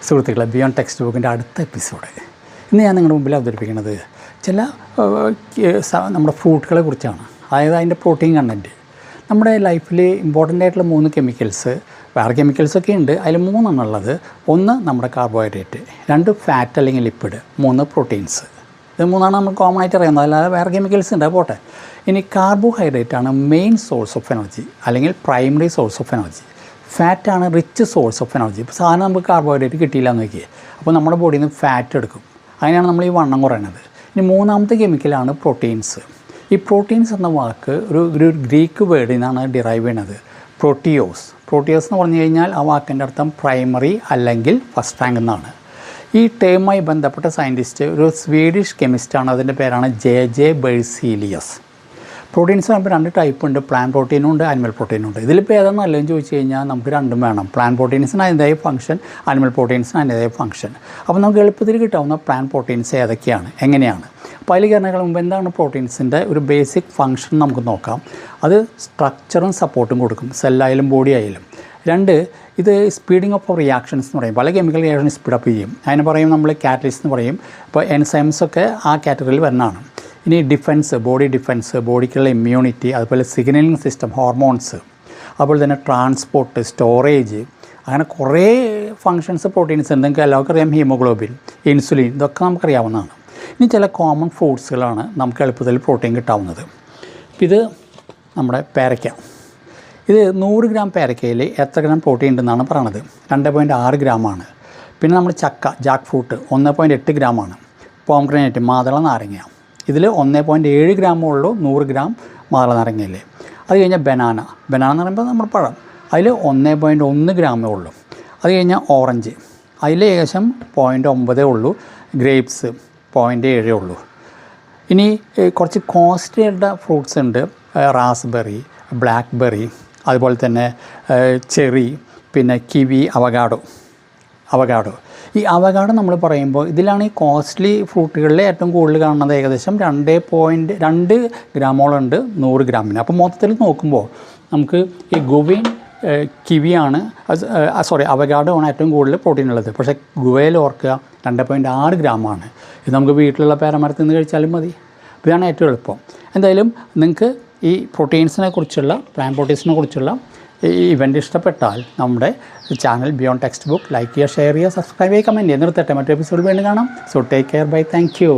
സുഹൃത്തുക്കളെ, beyond text ബുക്കിൻ്റെ അടുത്ത എപ്പിസോഡ്. ഇന്ന് ഞാൻ നിങ്ങളുടെ മുമ്പിൽ അവതരിപ്പിക്കുന്നത് ചില നമ്മുടെ ഫ്രൂട്ടുകളെ കുറിച്ചാണ്. അതായത് അതിൻ്റെ പ്രോട്ടീൻ കണ്ടൻറ്റ്. നമ്മുടെ ലൈഫിൽ ഇമ്പോർട്ടൻ്റ് ആയിട്ടുള്ള 3 കെമിക്കൽസ്, വേറെ കെമിക്കൽസൊക്കെ ഉണ്ട്, അതിൽ 3 ഉള്ളത്. 1 നമ്മുടെ കാർബോഹൈഡ്രേറ്റ്, 2 ഫാറ്റ് അല്ലെങ്കിൽ ലിപ്പിഡ്, 3 പ്രോട്ടീൻസ്. ഇത് 3 നമ്മൾ കോമൺ ആയിട്ട് അറിയുന്നത്, അല്ലാതെ വേറെ കെമിക്കൽസ് ഉണ്ട്, പോട്ടെ. ഇനി കാർബോഹൈഡ്രേറ്റ് ആണ് മെയിൻ സോഴ്സ് ഓഫ് എനർജി അല്ലെങ്കിൽ പ്രൈമറി സോഴ്സ് ഓഫ് എനർജി. ഫാറ്റാണ് റിച്ച് സോഴ്സ് ഓഫ് എനർജി. ഇപ്പോൾ സാധനം നമുക്ക് കാർബോഹൈഡ്രേറ്റ് കിട്ടിയില്ല എന്ന് നോക്കിയേ, അപ്പോൾ നമ്മുടെ ബോഡിയിൽ നിന്ന് ഫാറ്റ് എടുക്കും. അതിനാണ് നമ്മൾ ഈ വണ്ണം കുറയുന്നത്. ഇനി 3ാമത്തെ കെമിക്കലാണ് പ്രോട്ടീൻസ്. ഈ പ്രോട്ടീൻസ് എന്ന വാക്ക് ഒരു ഗ്രീക്ക് വേർഡിൽ നിന്നാണ് ഡിറൈവ് ചെയ്യുന്നത്, പ്രോട്ടിയോസ്. പ്രോട്ടിയോസ് എന്ന് പറഞ്ഞു കഴിഞ്ഞാൽ ആ വാക്കിൻ്റെ അർത്ഥം പ്രൈമറി അല്ലെങ്കിൽ ഫസ്റ്റ് റാങ്ക് എന്നാണ്. ഈ ടേമുമായി ബന്ധപ്പെട്ട സയൻറ്റിസ്റ്റ് ഒരു സ്വീഡിഷ് കെമിസ്റ്റാണ്. അതിൻ്റെ പേരാണ് ജെ ബെഴ്സീലിയസ്. പ്രോട്ടീൻസ് പറയുമ്പോൾ 2 ടൈപ്പ് ഉണ്ട്, പ്ലാൻ പ്രോട്ടീനും ഉണ്ട്, ആനിമൽ പ്രോട്ടീനും ഉണ്ട്. ഇതിലിപ്പോൾ ഏതാണ് നല്ലതെന്ന് ചോദിച്ചു കഴിഞ്ഞാൽ നമുക്ക് രണ്ടും വേണം. പ്ലാൻ പ്രോട്ടീൻസിന് അതിൻ്റെതായ ഫംഗ്ഷൻ, ആനിമൽ പ്രോട്ടീൻസിന് അതിൻ്റെതായ ഫംഗ്ഷൻ. അപ്പോൾ നമുക്ക് എളുപ്പത്തിൽ കിട്ടാവുന്ന പ്ലാൻ പ്രോട്ടീൻസ് ഏതൊക്കെയാണ്, എങ്ങനെയാണ്? അപ്പോൾ അതിൽ കയറുന്നതിന് മുമ്പ് എന്താണ് പ്രോട്ടീൻസിൻ്റെ ഒരു ബേസിക് ഫംഗ്ഷൻ നമുക്ക് നോക്കാം. അത് സ്ട്രക്ചറും സപ്പോർട്ടും കൊടുക്കും, സെല്ലായാലും ബോഡി ആയാലും. 2, ഇത് സ്പീഡിങ് ഓഫ് റിയാക്ഷൻസ് എന്ന് പറയും. പല കെമിക്കൽ റിയാക്ഷൻ സ്പീഡപ്പ് ചെയ്യും. അതിന് പറയും നമ്മൾ കാറ്റലിസ്റ്റ് എന്ന് പറയും. ഇപ്പോൾ എൻസൈംസൊക്കെ ആ കാറ്റഗറിയിൽ വരുന്നതാണ്. ഇനി ഡിഫൻസ്, ബോഡി ഡിഫൻസ്, ബോഡിക്കുള്ള ഇമ്മ്യൂണിറ്റി, അതുപോലെ സിഗ്നലിംഗ് സിസ്റ്റം, ഹോർമോൺസ്, അതുപോലെ തന്നെ ട്രാൻസ്പോർട്ട്, സ്റ്റോറേജ്, അങ്ങനെ കുറേ ഫങ്ഷൻസ് പ്രോട്ടീൻസ് ഉണ്ട്. നിങ്ങൾക്ക് എല്ലാവർക്കും അറിയാം, ഹീമോഗ്ലോബിൻ, ഇൻസുലിൻ, ഇതൊക്കെ നമുക്കറിയാവുന്നതാണ്. ഇനി ചില കോമൺ ഫ്രൂട്ട്സുകളാണ് നമുക്ക് എളുപ്പത്തിൽ പ്രോട്ടീൻ കിട്ടാവുന്നത്. ഇത് നമ്മുടെ പേരയ്ക്ക. ഇത് 100 ഗ്രാം പേരയ്ക്കയിൽ എത്ര ഗ്രാം പ്രോട്ടീൻ ഉണ്ടെന്നാണ് പറയണത്? 2.6 ഗ്രാമാണ്. പിന്നെ നമ്മുടെ ചക്ക, ജാക്ക് ഫ്രൂട്ട്, 1.8 ഗ്രാമാണ്. പോംഗ്രനേറ്റ്, മാതള നാരങ്ങ, ഇതിൽ 1.7 ഗ്രാമേ ഉള്ളൂ 100 ഗ്രാം മാതള നാരങ്ങയിൽ. അത് കഴിഞ്ഞാൽ ബനാന എന്ന് പറയുമ്പോൾ നമ്മുടെ പഴം, അതിൽ 1.1 ഗ്രാമേ ഉള്ളൂ. അത് കഴിഞ്ഞാൽ ഓറഞ്ച്, അതിൽ ഏകദേശം 0.9 ഉള്ളൂ. ഗ്രേപ്സ് 0.7 ഉള്ളൂ. ഇനി കുറച്ച് കോസ്റ്റ്ലി ആയിട്ടുള്ള ഫ്രൂട്ട്സ് ഉണ്ട്, റാസ്ബെറി, ബ്ലാക്ക്ബെറി, അതുപോലെ തന്നെ ചെറി, പിന്നെ കിവി, അവകാഡോ. ഈ അവകാഡോ നമ്മൾ പറയുമ്പോൾ ഇതിലാണ് ഈ കോസ്റ്റ്ലി ഫ്രൂട്ടുകളിൽ ഏറ്റവും കൂടുതൽ കാണുന്നത്. ഏകദേശം 2.2 ഗ്രാമോളുണ്ട് 100 ഗ്രാമിന്. അപ്പോൾ മൊത്തത്തിൽ നോക്കുമ്പോൾ നമുക്ക് ഈ ഗുവയും കിവിയാണ്, അവകാഡോ ആണ് ഏറ്റവും കൂടുതൽ പ്രോട്ടീൻ ഉള്ളത്. പക്ഷേ ഗുവയിൽ ഓർക്കുക 2.6 ഗ്രാമാണ്. ഇത് നമുക്ക് വീട്ടിലുള്ള പേരമരത്തിൽ നിന്ന് കഴിച്ചാലും മതി. ഇതാണ് ഏറ്റവും എളുപ്പം. എന്തായാലും നിങ്ങൾക്ക് ഈ പ്രോട്ടീൻസിനെ കുറിച്ചുള്ള, പ്ലാൻ പ്രോട്ടീൻസിനെ കുറിച്ചുള്ള ഈ ഇവൻ്റ് ഇഷ്ടപ്പെട്ടാൽ നമ്മുടെ channel beyond textbook like ചെയ്യുക, ഷെയർ ചെയ്യുക, സബ്സ്ക്രൈബ് ചെയ്യുക, കമൻറ്റ് ചെയ്യുക. നിർത്തട്ടെ, മറ്റൊരു എപ്പിസോഡ് വീണ്ടും കാണാം. So take care, bye, thank U.